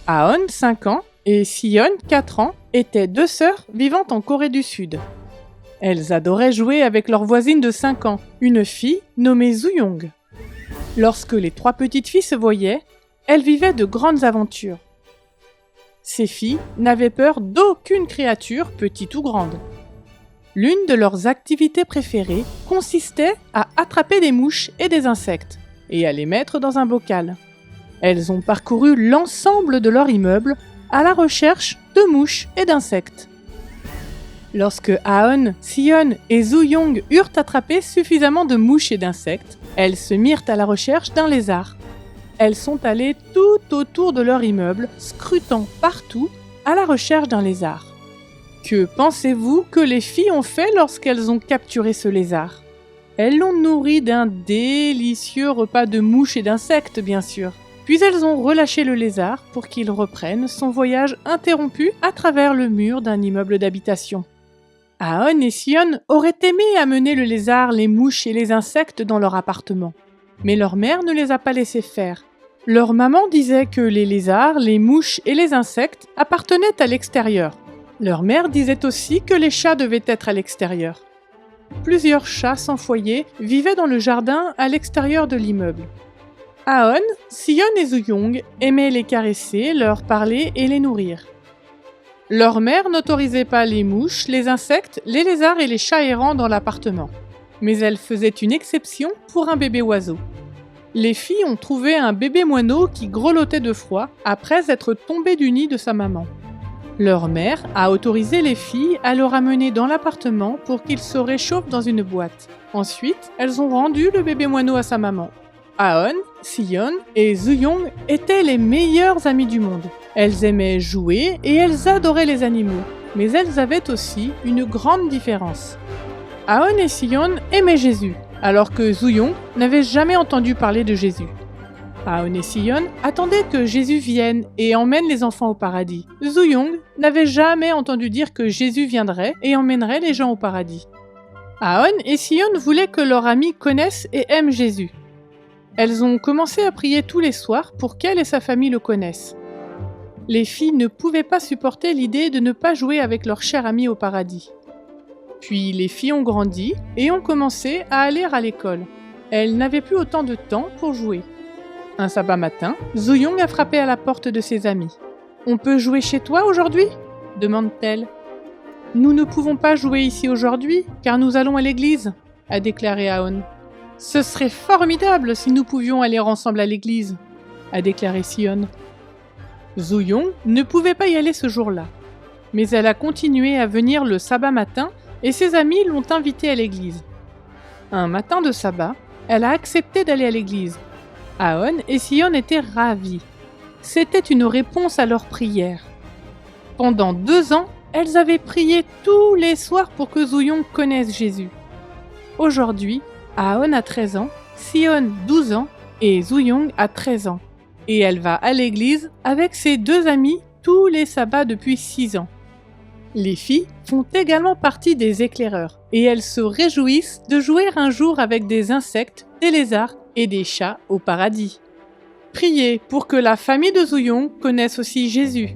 Aon, 5 ans, et Sion, 4 ans, étaient 2 sœurs vivant en Corée du Sud. Elles adoraient jouer avec leur voisine de 5 ans, une fille nommée Zuyong. Lorsque les 3 petites filles se voyaient, elles vivaient de grandes aventures. Ces filles n'avaient peur d'aucune créature, petite ou grande. L'une de leurs activités préférées consistait à attraper des mouches et des insectes, et à les mettre dans un bocal. Elles ont parcouru l'ensemble de leur immeuble à la recherche de mouches et d'insectes. Lorsque Aon, Sion et Zuyong eurent attrapé suffisamment de mouches et d'insectes, elles se mirent à la recherche d'un lézard. Elles sont allées tout autour de leur immeuble, scrutant partout à la recherche d'un lézard. Que pensez-vous que les filles ont fait lorsqu'elles ont capturé ce lézard ? Elles l'ont nourri d'un délicieux repas de mouches et d'insectes, bien sûr. Puis elles ont relâché le lézard pour qu'il reprenne son voyage interrompu à travers le mur d'un immeuble d'habitation. Aon et Sion auraient aimé amener le lézard, les mouches et les insectes dans leur appartement. Mais leur mère ne les a pas laissés faire. Leur maman disait que les lézards, les mouches et les insectes appartenaient à l'extérieur. Leur mère disait aussi que les chats devaient être à l'extérieur. Plusieurs chats sans foyer vivaient dans le jardin à l'extérieur de l'immeuble. Aon, Sion et Zuyong aimaient les caresser, leur parler et les nourrir. Leur mère n'autorisait pas les mouches, les insectes, les lézards et les chats errants dans l'appartement. Mais elle faisait une exception pour un bébé oiseau. Les filles ont trouvé un bébé moineau qui grelottait de froid après être tombé du nid de sa maman. Leur mère a autorisé les filles à le ramener dans l'appartement pour qu'il se réchauffe dans une boîte. Ensuite, elles ont rendu le bébé moineau à sa maman. Aon, Sion et Zuyong étaient les meilleures amies du monde. Elles aimaient jouer et elles adoraient les animaux, mais elles avaient aussi une grande différence. Aon et Sion aimaient Jésus, alors que Zuyong n'avait jamais entendu parler de Jésus. Aon et Sion attendaient que Jésus vienne et emmène les enfants au paradis. Zuyong n'avait jamais entendu dire que Jésus viendrait et emmènerait les gens au paradis. Aon et Sion voulaient que leur amie connaisse et aime Jésus. Elles ont commencé à prier tous les soirs pour qu'elle et sa famille le connaissent. Les filles ne pouvaient pas supporter l'idée de ne pas jouer avec leur cher ami au paradis. Puis les filles ont grandi et ont commencé à aller à l'école. Elles n'avaient plus autant de temps pour jouer. Un sabbat matin, Zuyong a frappé à la porte de ses amis. « On peut jouer chez toi aujourd'hui ?» demande-t-elle. « Nous ne pouvons pas jouer ici aujourd'hui car nous allons à l'église » a déclaré Aon. « Ce serait formidable si nous pouvions aller ensemble à l'église » a déclaré Sion. Zuyong ne pouvait pas y aller ce jour-là, mais elle a continué à venir le sabbat matin et ses amis l'ont invitée à l'église. Un matin de sabbat, elle a accepté d'aller à l'église. Aon et Sion étaient ravis. C'était une réponse à leur prière. Pendant 2 ans, elles avaient prié tous les soirs pour que Zuyong connaisse Jésus. Aujourd'hui, Aon a 13 ans, Sion 12 ans et Zuyong a 13 ans. Et elle va à l'église avec ses 2 amis tous les sabbats depuis 6 ans. Les filles font également partie des éclaireurs et elles se réjouissent de jouer un jour avec des insectes, des lézards et des chats au paradis. Priez pour que la famille de Zuyong connaisse aussi Jésus.